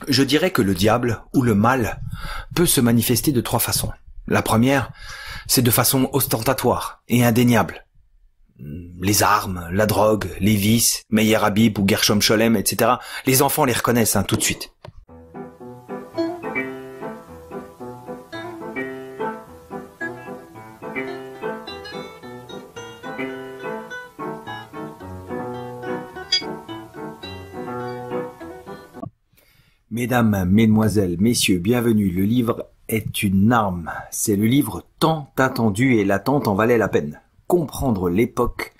Je dirais que le diable, ou le mal, peut se manifester de trois façons. La première, c'est de façon ostentatoire et indéniable. Les armes, la drogue, les vices, Meyer Habib ou Gershom Scholem, etc. Les enfants les reconnaissent tout de suite. Mesdames, mesdemoiselles, messieurs, bienvenue. Le livre est une arme. C'est le livre tant attendu et l'attente en valait la peine. Comprendre l'époque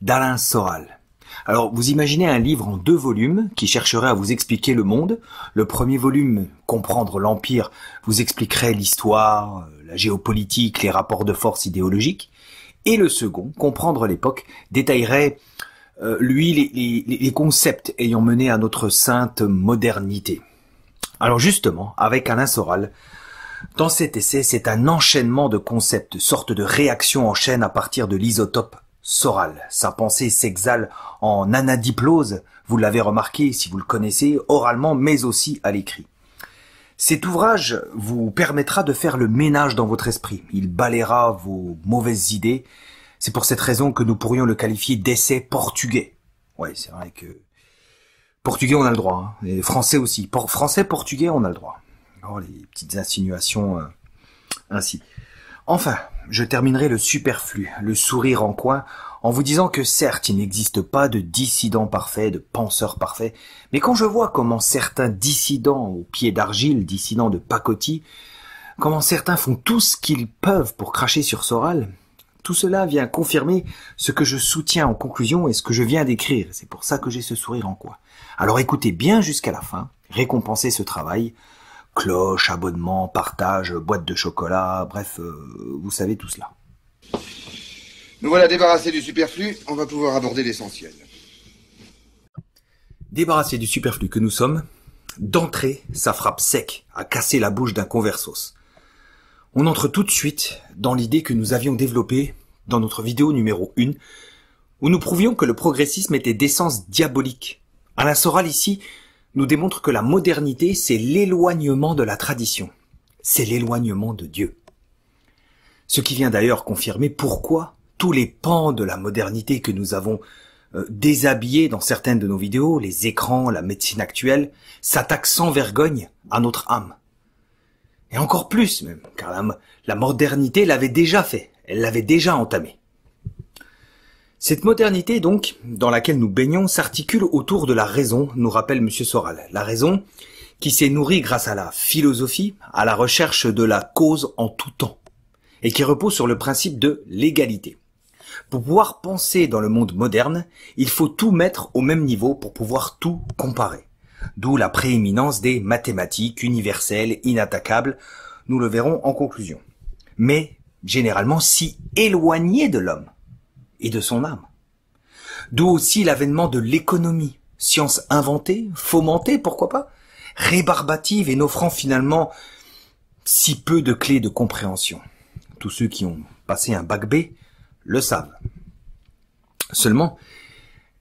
d'Alain Soral. Alors, vous imaginez un livre en 2 volumes qui chercherait à vous expliquer le monde. Le premier volume, Comprendre l'Empire, vous expliquerait l'histoire, la géopolitique, les rapports de force idéologiques. Et le second, Comprendre l'époque, détaillerait, les concepts ayant mené à notre sainte modernité. Alors justement, avec Alain Soral, dans cet essai, c'est un enchaînement de concepts, sorte de réaction en chaîne à partir de l'isotope Soral. Sa pensée s'exhale en anadiplose, vous l'avez remarqué si vous le connaissez, oralement mais aussi à l'écrit. Cet ouvrage vous permettra de faire le ménage dans votre esprit. Il balayera vos mauvaises idées. C'est pour cette raison que nous pourrions le qualifier d'essai portugais. Ouais, c'est vrai que portugais, on a le droit, hein. Et français aussi. Français, portugais, on a le droit. Oh, les petites insinuations ainsi. Enfin, je terminerai le superflu, le sourire en coin, en vous disant que certes, il n'existe pas de dissident parfait, de penseur parfait, mais quand je vois comment certains dissidents au pied d'argile, dissidents de pacotille, comment certains font tout ce qu'ils peuvent pour cracher sur Soral, tout cela vient confirmer ce que je soutiens en conclusion et ce que je viens d'écrire. C'est pour ça que j'ai ce sourire en coin. Alors écoutez bien jusqu'à la fin, récompensez ce travail. Cloche, abonnement, partage, boîte de chocolat, bref, vous savez tout cela. Nous voilà débarrassés du superflu, on va pouvoir aborder l'essentiel. Débarrassés du superflu que nous sommes, d'entrée, ça frappe sec, à casser la bouche d'un conversos. On entre tout de suite dans l'idée que nous avions développée dans notre vidéo numéro 1, où nous prouvions que le progressisme était d'essence diabolique. Alain Soral ici nous démontre que la modernité, c'est l'éloignement de la tradition. C'est l'éloignement de Dieu. Ce qui vient d'ailleurs confirmer pourquoi tous les pans de la modernité que nous avons déshabillés dans certaines de nos vidéos, les écrans, la médecine actuelle, s'attaquent sans vergogne à notre âme. Et encore plus même, car la modernité l'avait déjà fait, elle l'avait déjà entamé. Cette modernité donc, dans laquelle nous baignons, s'articule autour de la raison, nous rappelle M. Soral. La raison qui s'est nourrie grâce à la philosophie, à la recherche de la cause en tout temps, et qui repose sur le principe de l'égalité. Pour pouvoir penser dans le monde moderne, il faut tout mettre au même niveau pour pouvoir tout comparer. D'où la prééminence des mathématiques universelles, inattaquables, nous le verrons en conclusion. Mais, généralement, si éloignées de l'homme et de son âme. D'où aussi l'avènement de l'économie, science inventée, fomentée, pourquoi pas, rébarbative et n'offrant finalement si peu de clés de compréhension. Tous ceux qui ont passé un bac B le savent. Seulement,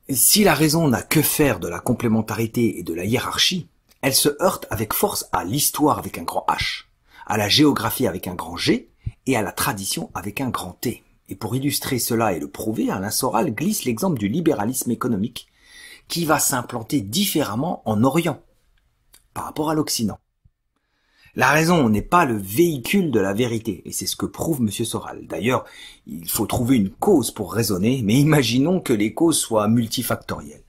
si la raison n'a que faire de la complémentarité et de la hiérarchie, elle se heurte avec force à l'histoire avec un grand H, à la géographie avec un grand G et à la tradition avec un grand T. Et pour illustrer cela et le prouver, Alain Soral glisse l'exemple du libéralisme économique qui va s'implanter différemment en Orient par rapport à l'Occident. La raison n'est pas le véhicule de la vérité, et c'est ce que prouve M. Soral. D'ailleurs, il faut trouver une cause pour raisonner, mais imaginons que les causes soient multifactorielles.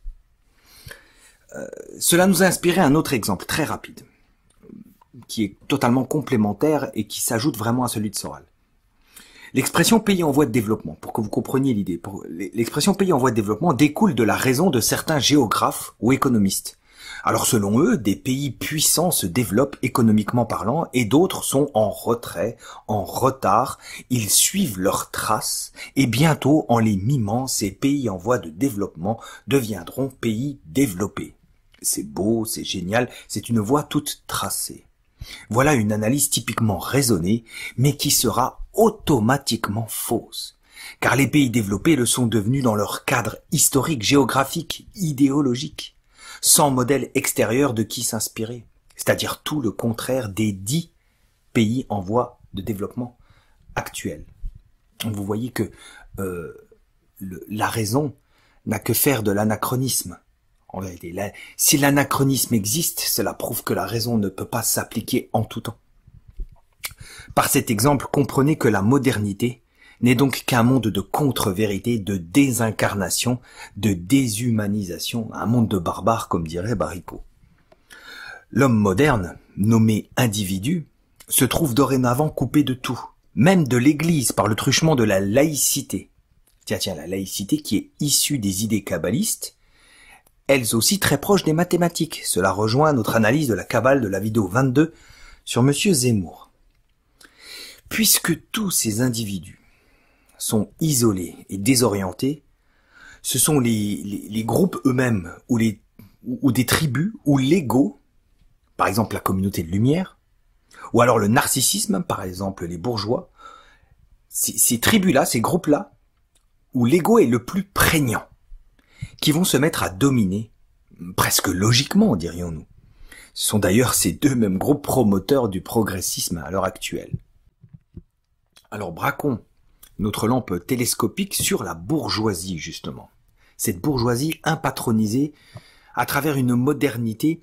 Cela nous a inspiré un autre exemple très rapide, qui est totalement complémentaire et qui s'ajoute vraiment à celui de Soral. L'expression pays en voie de développement, pour que vous compreniez l'idée, l'expression pays en voie de développement découle de la raison de certains géographes ou économistes. Alors selon eux, des pays puissants se développent économiquement parlant et d'autres sont en retrait, en retard, ils suivent leurs traces et bientôt en les mimant, ces pays en voie de développement deviendront pays développés. C'est beau, c'est génial, c'est une voie toute tracée. Voilà une analyse typiquement raisonnée, mais qui sera automatiquement fausse. Car les pays développés le sont devenus dans leur cadre historique, géographique, idéologique, sans modèle extérieur de qui s'inspirer. c'est-à-dire tout le contraire des 10 pays en voie de développement actuels. Donc vous voyez que la raison n'a que faire de l'anachronisme. En réalité, si l'anachronisme existe, cela prouve que la raison ne peut pas s'appliquer en tout temps. Par cet exemple, comprenez que la modernité n'est donc qu'un monde de contre-vérité, de désincarnation, de déshumanisation, un monde de barbares, comme dirait Barico. L'homme moderne, nommé individu, se trouve dorénavant coupé de tout, même de l'Église par le truchement de la laïcité. Tiens, la laïcité qui est issue des idées kabbalistes, elles aussi très proches des mathématiques. Cela rejoint notre analyse de la Kabbale de la vidéo 22 sur Monsieur Zemmour. Puisque tous ces individus sont isolés et désorientés, ce sont les groupes eux-mêmes ou des tribus ou l'ego, par exemple la communauté de lumière, ou alors le narcissisme, par exemple les bourgeois, ces tribus-là, ces groupes-là, où l'ego est le plus prégnant, qui vont se mettre à dominer, presque logiquement, dirions-nous. Ce sont d'ailleurs ces deux mêmes groupes promoteurs du progressisme à l'heure actuelle. Alors braquons notre lampe télescopique sur la bourgeoisie, justement. Cette bourgeoisie impatronisée à travers une modernité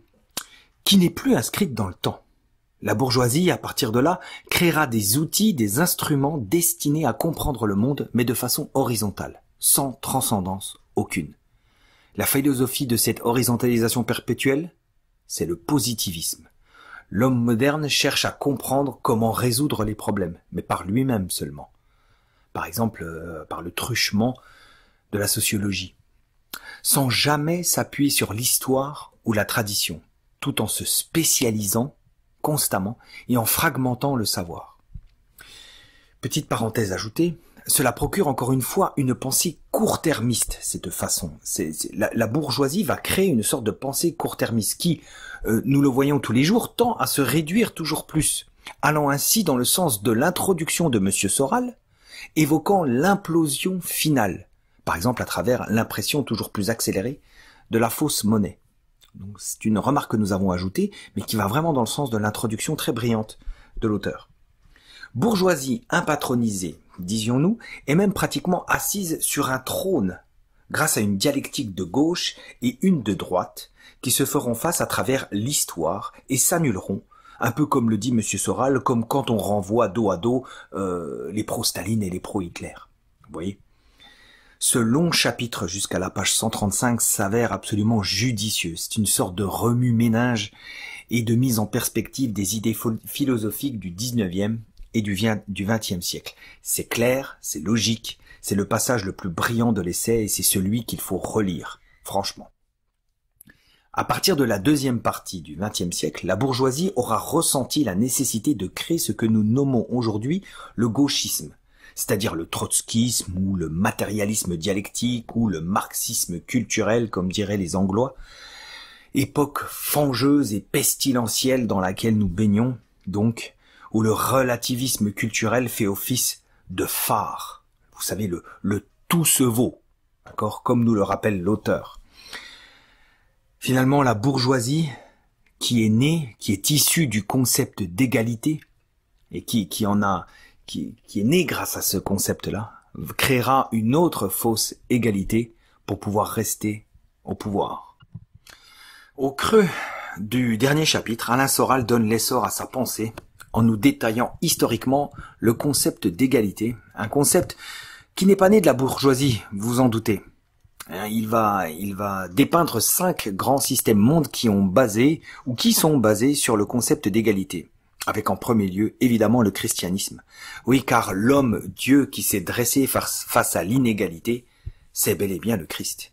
qui n'est plus inscrite dans le temps. La bourgeoisie, à partir de là, créera des outils, des instruments destinés à comprendre le monde, mais de façon horizontale, sans transcendance aucune. La philosophie de cette horizontalisation perpétuelle, c'est le positivisme. L'homme moderne cherche à comprendre comment résoudre les problèmes, mais par lui-même seulement. Par exemple, par le truchement de la sociologie, sans jamais s'appuyer sur l'histoire ou la tradition, tout en se spécialisant constamment et en fragmentant le savoir. Petite parenthèse ajoutée, cela procure encore une fois une pensée court-termiste, cette façon. La bourgeoisie va créer une sorte de pensée court-termiste qui, nous le voyons tous les jours, tend à se réduire toujours plus, allant ainsi dans le sens de l'introduction de M. Soral, évoquant l'implosion finale, par exemple à travers l'impression toujours plus accélérée de la fausse monnaie. Donc c'est une remarque que nous avons ajoutée, mais qui va vraiment dans le sens de l'introduction très brillante de l'auteur. Bourgeoisie impatronisée, disions-nous, est même pratiquement assise sur un trône, grâce à une dialectique de gauche et une de droite, qui se feront face à travers l'histoire et s'annuleront, un peu comme le dit M. Soral, comme quand on renvoie dos à dos les pro-Staline et les pro-Hitler. Vous voyez ? Ce long chapitre jusqu'à la page 135 s'avère absolument judicieux. C'est une sorte de remue-ménage et de mise en perspective des idées philosophiques du 19e et du 20e siècle. C'est clair, c'est logique, c'est le passage le plus brillant de l'essai et c'est celui qu'il faut relire, franchement. À partir de la deuxième partie du XXe siècle, la bourgeoisie aura ressenti la nécessité de créer ce que nous nommons aujourd'hui le gauchisme, c'est-à-dire le trotskisme ou le matérialisme dialectique ou le marxisme culturel, comme diraient les Anglois, époque fangeuse et pestilentielle dans laquelle nous baignons, donc, où le relativisme culturel fait office de phare. Vous savez, le tout se vaut, d'accord, comme nous le rappelle l'auteur. Finalement, la bourgeoisie, qui est née, qui est issue du concept d'égalité, et qui est née grâce à ce concept-là, créera une autre fausse égalité pour pouvoir rester au pouvoir. Au creux du dernier chapitre, Alain Soral donne l'essor à sa pensée en nous détaillant historiquement le concept d'égalité, un concept qui n'est pas né de la bourgeoisie, vous en doutez. Il va dépeindre 5 grands systèmes mondes qui sont basés sur le concept d'égalité. Avec en premier lieu, évidemment, le christianisme. Oui, car l'homme, Dieu, qui s'est dressé face à l'inégalité, c'est bel et bien le Christ.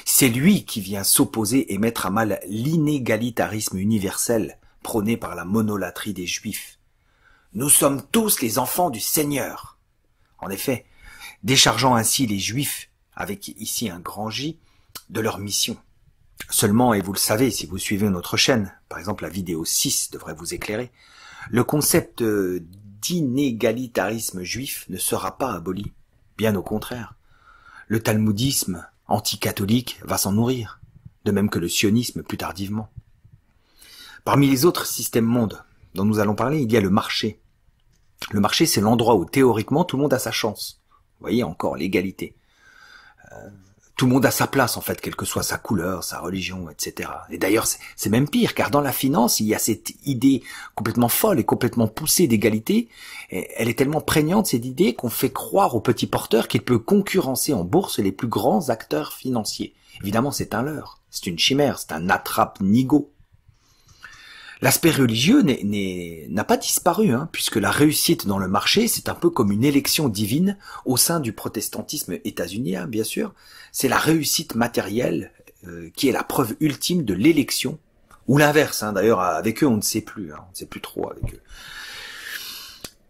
C'est lui qui vient s'opposer et mettre à mal l'inégalitarisme universel prôné par la monolatrie des Juifs. Nous sommes tous les enfants du Seigneur. En effet, déchargeant ainsi les Juifs, avec ici un grand J, de leur mission. Seulement, et vous le savez si vous suivez notre chaîne, par exemple la vidéo 6 devrait vous éclairer, le concept d'inégalitarisme juif ne sera pas aboli, bien au contraire. Le talmudisme anticatholique va s'en nourrir, de même que le sionisme plus tardivement. Parmi les autres systèmes mondes dont nous allons parler, il y a le marché. Le marché, c'est l'endroit où théoriquement tout le monde a sa chance. Vous voyez, encore l'égalité. Tout le monde a sa place, en fait, quelle que soit sa couleur, sa religion, etc. Et d'ailleurs, c'est même pire, car dans la finance, il y a cette idée complètement folle et complètement poussée d'égalité. Et elle est tellement prégnante, cette idée, qu'on fait croire au petit porteur qu'il peut concurrencer en bourse les plus grands acteurs financiers. Évidemment, c'est un leurre, c'est une chimère, c'est un attrape-nigo. L'aspect religieux n'a pas disparu, puisque la réussite dans le marché, c'est un peu comme une élection divine au sein du protestantisme états-unien, bien sûr. C'est la réussite matérielle qui est la preuve ultime de l'élection, ou l'inverse. D'ailleurs, avec eux, on ne sait plus, on ne sait plus trop avec eux.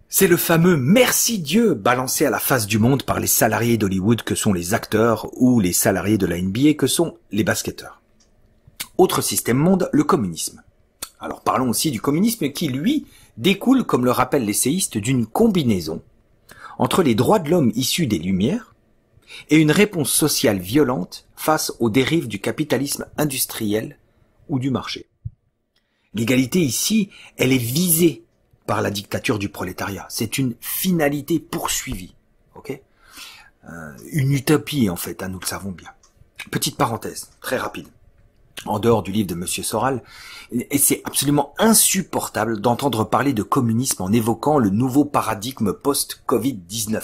C'est le fameux « merci Dieu » balancé à la face du monde par les salariés d'Hollywood que sont les acteurs ou les salariés de la NBA que sont les basketteurs. Autre système monde, le communisme. Alors parlons aussi du communisme qui, lui, découle, comme le rappellent les séistes, d'une combinaison entre les droits de l'homme issus des Lumières et une réponse sociale violente face aux dérives du capitalisme industriel ou du marché. L'égalité ici, elle est visée par la dictature du prolétariat. C'est une finalité poursuivie. Une utopie, en fait, nous le savons bien. Petite parenthèse, très rapide. En dehors du livre de Monsieur Soral, et c'est absolument insupportable d'entendre parler de communisme en évoquant le nouveau paradigme post-Covid-19.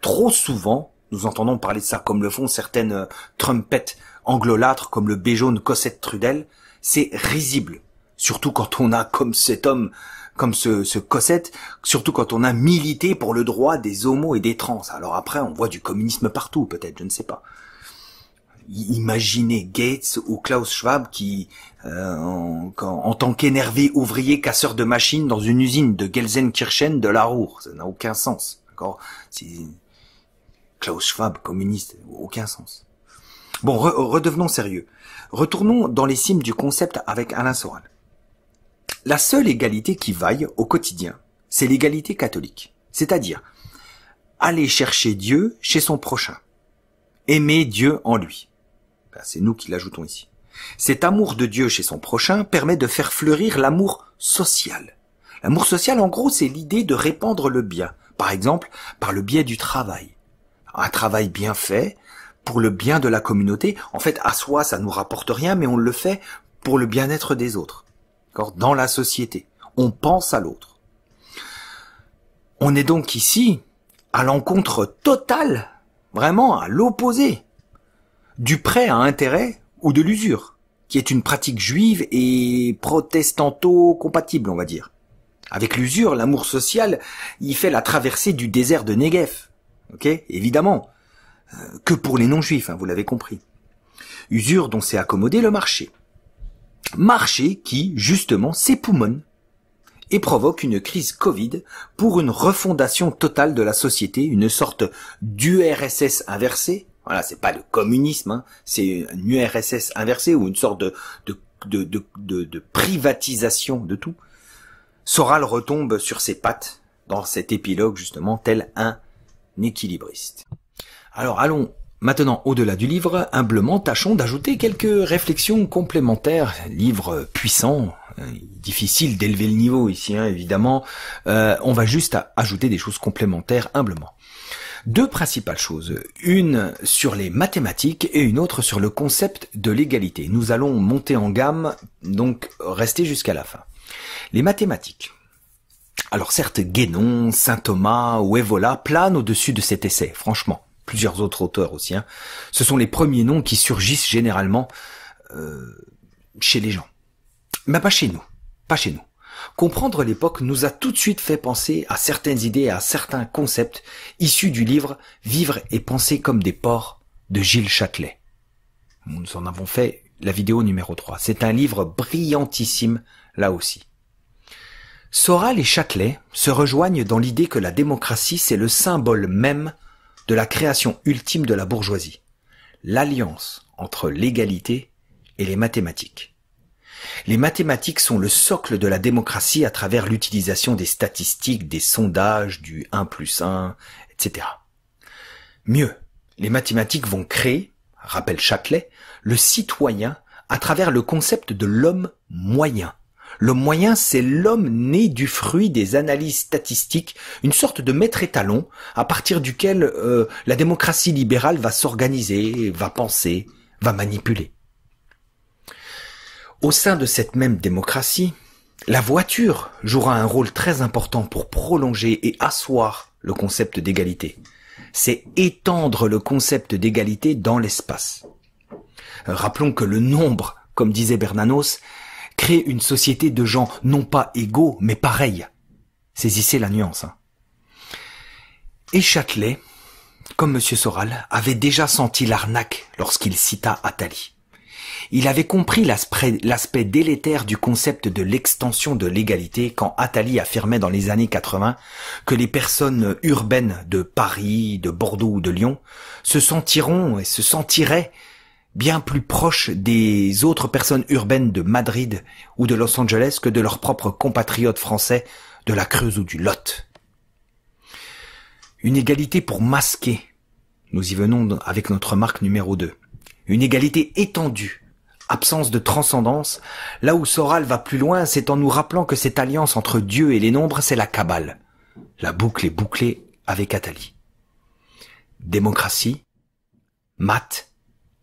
Trop souvent, nous entendons parler de ça comme le font certaines trumpettes anglolâtres comme le béjaune Cossette Trudel. C'est risible, surtout quand on a comme cet homme, comme ce Cossette, surtout quand on a milité pour le droit des homos et des trans. Alors après, on voit du communisme partout, peut-être, je ne sais pas. Imaginez Gates ou Klaus Schwab qui, en tant qu'énervé ouvrier casseur de machines dans une usine de Gelsenkirchen de la Ruhr, ça n'a aucun sens, d'accord? Klaus Schwab, communiste, aucun sens. Bon, redevenons sérieux. Retournons dans les cimes du concept avec Alain Soral. La seule égalité qui vaille au quotidien, c'est l'égalité catholique, c'est-à-dire aller chercher Dieu chez son prochain, aimer Dieu en lui. C'est nous qui l'ajoutons ici. Cet amour de Dieu chez son prochain permet de faire fleurir l'amour social. L'amour social, en gros, c'est l'idée de répandre le bien. Par exemple, par le biais du travail. Un travail bien fait, pour le bien de la communauté. En fait, à soi, ça nous rapporte rien, mais on le fait pour le bien-être des autres. Dans la société. On pense à l'autre. On est donc ici à l'encontre totale, vraiment à l'opposé, du prêt à intérêt ou de l'usure, qui est une pratique juive et protestanto-compatible, on va dire. Avec l'usure, l'amour social, il fait la traversée du désert de Negev. Évidemment. Que pour les non-juifs, vous l'avez compris. Usure dont s'est accommodé le marché. Marché qui, justement, s'époumonne et provoque une crise Covid pour une refondation totale de la société, une sorte d'URSS inversée. Voilà, c'est pas le communisme, c'est une URSS inversée ou une sorte de privatisation de tout. Soral retombe sur ses pattes dans cet épilogue justement tel un équilibriste. Alors allons maintenant au-delà du livre, humblement tâchons d'ajouter quelques réflexions complémentaires. Livre puissant, difficile d'élever le niveau ici évidemment, on va juste ajouter des choses complémentaires humblement. Deux principales choses, une sur les mathématiques et une autre sur le concept de l'égalité. Nous allons monter en gamme, donc rester jusqu'à la fin. Les mathématiques. Alors certes, Guénon, Saint Thomas ou Evola planent au-dessus de cet essai, franchement. Plusieurs autres auteurs aussi. Ce sont les premiers noms qui surgissent généralement chez les gens. Mais pas chez nous. Pas chez nous. Comprendre l'époque nous a tout de suite fait penser à certaines idées et à certains concepts issus du livre « Vivre et penser comme des porcs » de Gilles Châtelet. Nous en avons fait la vidéo numéro 3. C'est un livre brillantissime là aussi. Soral et Châtelet se rejoignent dans l'idée que la démocratie c'est le symbole même de la création ultime de la bourgeoisie. L'alliance entre l'égalité et les mathématiques. Les mathématiques sont le socle de la démocratie à travers l'utilisation des statistiques, des sondages, du 1+1, etc. Mieux, les mathématiques vont créer, rappelle Châtelet, le citoyen à travers le concept de l'homme moyen. L'homme moyen, c'est l'homme né du fruit des analyses statistiques, une sorte de maître étalon à partir duquel la démocratie libérale va s'organiser, va penser, va manipuler. Au sein de cette même démocratie, la voiture jouera un rôle très important pour prolonger et asseoir le concept d'égalité. C'est étendre le concept d'égalité dans l'espace. Rappelons que le nombre, comme disait Bernanos, crée une société de gens non pas égaux, mais pareils. Saisissez la nuance. Et Châtelet, comme M. Soral, avait déjà senti l'arnaque lorsqu'il cita Attali. Il avait compris l'aspect délétère du concept de l'extension de l'égalité quand Attali affirmait dans les années 80 que les personnes urbaines de Paris, de Bordeaux ou de Lyon se sentiront et se sentiraient bien plus proches des autres personnes urbaines de Madrid ou de Los Angeles que de leurs propres compatriotes français de la Creuse ou du Lot. Une égalité pour masquer, nous y venons avec notre remarque numéro 2, une égalité étendue, absence de transcendance, là où Soral va plus loin, c'est en nous rappelant que cette alliance entre Dieu et les nombres, c'est la Kabbale. La boucle est bouclée avec Attali. Démocratie, maths,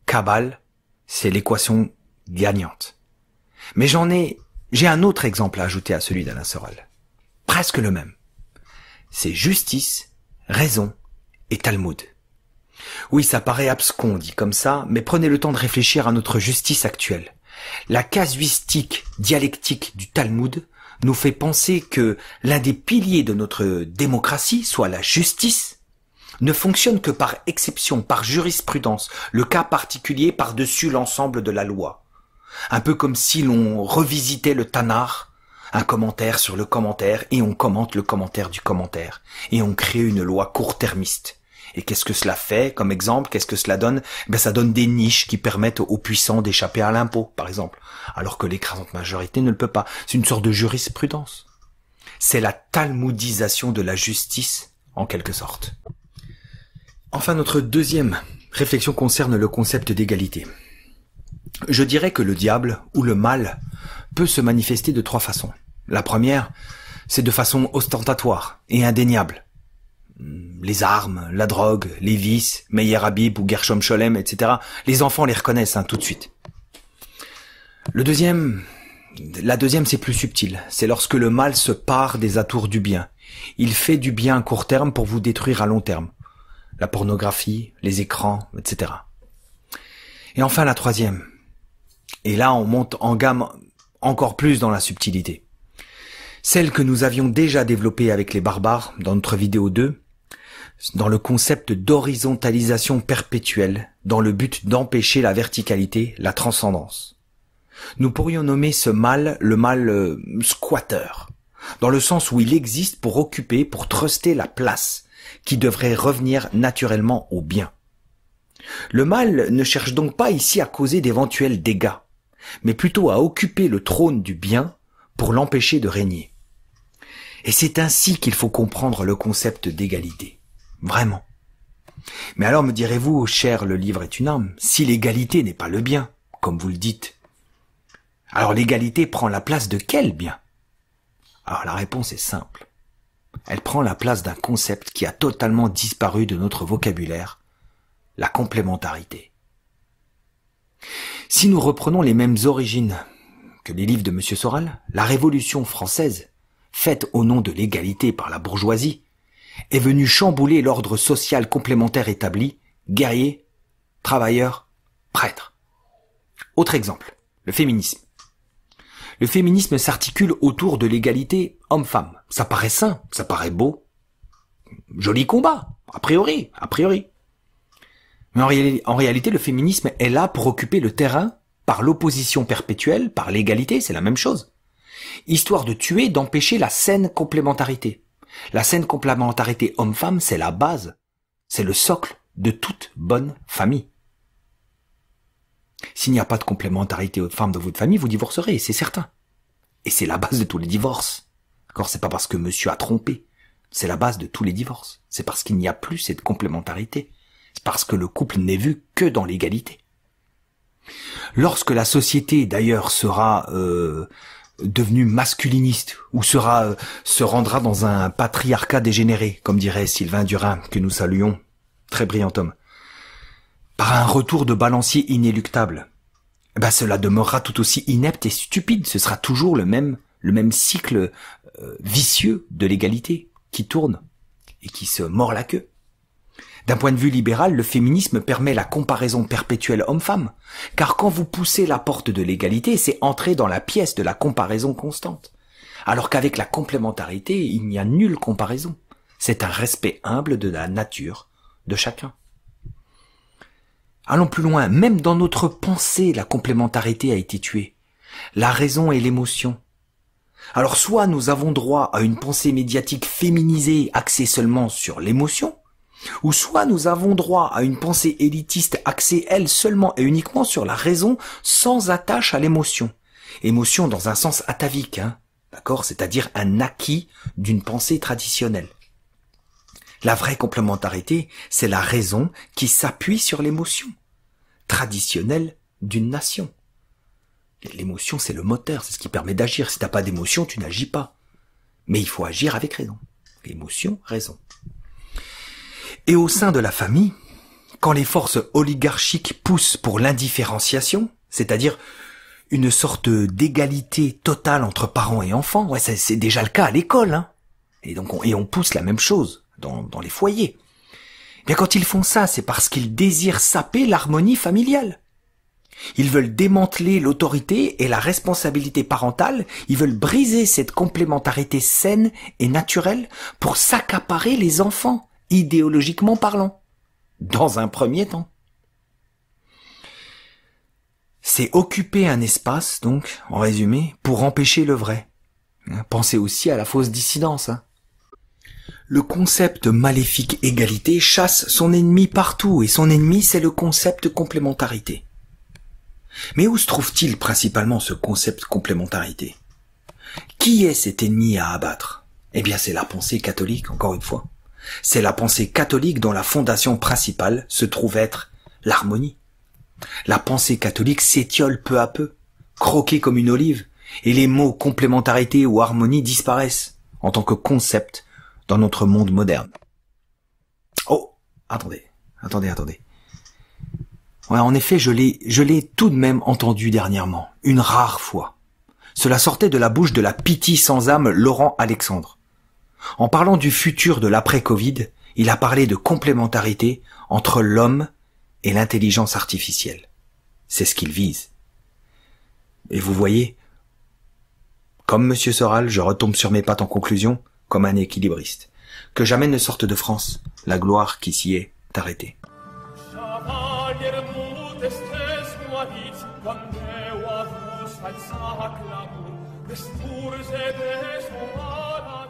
Kabbale, c'est l'équation gagnante. Mais j'ai un autre exemple à ajouter à celui d'Alain Soral. Presque le même. C'est justice, raison et Talmud. Oui, ça paraît abscon dit comme ça, mais prenez le temps de réfléchir à notre justice actuelle. La casuistique dialectique du Talmud nous fait penser que l'un des piliers de notre démocratie, soit la justice, ne fonctionne que par exception, par jurisprudence, le cas particulier par-dessus l'ensemble de la loi. Un peu comme si l'on revisitait le Tanar, un commentaire sur le commentaire, et on commente le commentaire du commentaire, et on crée une loi court-termiste. Et qu'est-ce que cela fait comme exemple? Qu'est-ce que cela donne? Ça donne des niches qui permettent aux puissants d'échapper à l'impôt, par exemple, alors que l'écrasante majorité ne le peut pas. C'est une sorte de jurisprudence. C'est la talmudisation de la justice, en quelque sorte. Enfin, notre deuxième réflexion concerne le concept d'égalité. Je dirais que le diable, ou le mal, peut se manifester de 3 façons. La première, c'est de façon ostentatoire et indéniable. Les armes, la drogue, les vices, Meyer Habib ou Gershom Scholem, etc. Les enfants les reconnaissent tout de suite. La deuxième, c'est plus subtil. C'est lorsque le mal se pare des atours du bien. Il fait du bien à court terme pour vous détruire à long terme. La pornographie, les écrans, etc. Et enfin la troisième. Et là, on monte en gamme encore plus dans la subtilité. Celle que nous avions déjà développée avec les barbares dans notre vidéo 2, dans le concept d'horizontalisation perpétuelle, dans le but d'empêcher la verticalité, la transcendance. Nous pourrions nommer ce mal le mal squatter, dans le sens où il existe pour occuper, pour truster la place, qui devrait revenir naturellement au bien. Le mal ne cherche donc pas ici à causer d'éventuels dégâts, mais plutôt à occuper le trône du bien pour l'empêcher de régner. Et c'est ainsi qu'il faut comprendre le concept d'égalité. Vraiment. Mais alors me direz-vous, cher le livre est une arme, si l'égalité n'est pas le bien, comme vous le dites, alors l'égalité prend la place de quel bien? Alors la réponse est simple. Elle prend la place d'un concept qui a totalement disparu de notre vocabulaire, la complémentarité. Si nous reprenons les mêmes origines que les livres de M. Soral, la Révolution française, faite au nom de l'égalité par la bourgeoisie, est venue chambouler l'ordre social complémentaire établi, guerrier, travailleur, prêtre. Autre exemple, le féminisme. Le féminisme s'articule autour de l'égalité homme-femme. Ça paraît sain, ça paraît beau. Joli combat, a priori. Mais en réalité, le féminisme est là pour occuper le terrain par l'opposition perpétuelle, par l'égalité, c'est la même chose. Histoire de tuer, d'empêcher la saine complémentarité. La saine complémentarité homme-femme, c'est la base, c'est le socle de toute bonne famille. S'il n'y a pas de complémentarité homme-femme dans votre famille, vous divorcerez, c'est certain. Et c'est la base de tous les divorces. D'accord, c'est pas parce que monsieur a trompé, c'est la base de tous les divorces. C'est parce qu'il n'y a plus cette complémentarité. C'est parce que le couple n'est vu que dans l'égalité. Lorsque la société, d'ailleurs, sera devenue masculiniste ou se rendra dans un patriarcat dégénéré, comme dirait Sylvain Durin, que nous saluons, très brillant homme, par un retour de balancier inéluctable, cela demeurera tout aussi inepte et stupide. Ce sera toujours le même cycle vicieux de l'égalité qui tourne et qui se mord la queue. D'un point de vue libéral, le féminisme permet la comparaison perpétuelle homme-femme, car quand vous poussez la porte de l'égalité, c'est entrer dans la pièce de la comparaison constante. Alors qu'avec la complémentarité, il n'y a nulle comparaison. C'est un respect humble de la nature de chacun. Allons plus loin, même dans notre pensée, la complémentarité a été tuée. La raison et l'émotion. Alors soit nous avons droit à une pensée médiatique féminisée axée seulement sur l'émotion, ou soit nous avons droit à une pensée élitiste axée, elle, seulement et uniquement sur la raison, sans attache à l'émotion. Émotion dans un sens atavique, d'accord, c'est-à-dire un acquis d'une pensée traditionnelle. La vraie complémentarité, c'est la raison qui s'appuie sur l'émotion traditionnelle d'une nation. L'émotion, c'est le moteur, c'est ce qui permet d'agir. Si t'as pas d'émotion, tu n'agis pas. Mais il faut agir avec raison. Émotion, raison. Et au sein de la famille, quand les forces oligarchiques poussent pour l'indifférenciation, c'est-à-dire une sorte d'égalité totale entre parents et enfants, c'est déjà le cas à l'école, Et donc on pousse la même chose dans les foyers. Bien quand ils font ça, c'est parce qu'ils désirent saper l'harmonie familiale. Ils veulent démanteler l'autorité et la responsabilité parentale, ils veulent briser cette complémentarité saine et naturelle pour s'accaparer les enfants, idéologiquement parlant, dans un premier temps. C'est occuper un espace, donc, en résumé, pour empêcher le vrai. Pensez aussi à la fausse dissidence. Le concept maléfique égalité chasse son ennemi partout, et son ennemi, c'est le concept complémentarité. Mais où se trouve-t-il principalement ce concept complémentarité? Qui est cet ennemi à abattre? Eh bien, c'est la pensée catholique, encore une fois. C'est la pensée catholique dont la fondation principale se trouve être l'harmonie. La pensée catholique s'étiole peu à peu, croquée comme une olive, et les mots complémentarité ou harmonie disparaissent en tant que concept dans notre monde moderne. Oh, attendez. Ouais, en effet, je l'ai tout de même entendu dernièrement, une rare fois. Cela sortait de la bouche de la pitié sans âme Laurent Alexandre. En parlant du futur de l'après-Covid, il a parlé de complémentarité entre l'homme et l'intelligence artificielle. C'est ce qu'il vise. Et vous voyez, comme Monsieur Soral, je retombe sur mes pattes en conclusion, comme un équilibriste. Que jamais ne sorte de France la gloire qui s'y est arrêtée. Quando eu a vos faig saclamur, des purs et des humanas,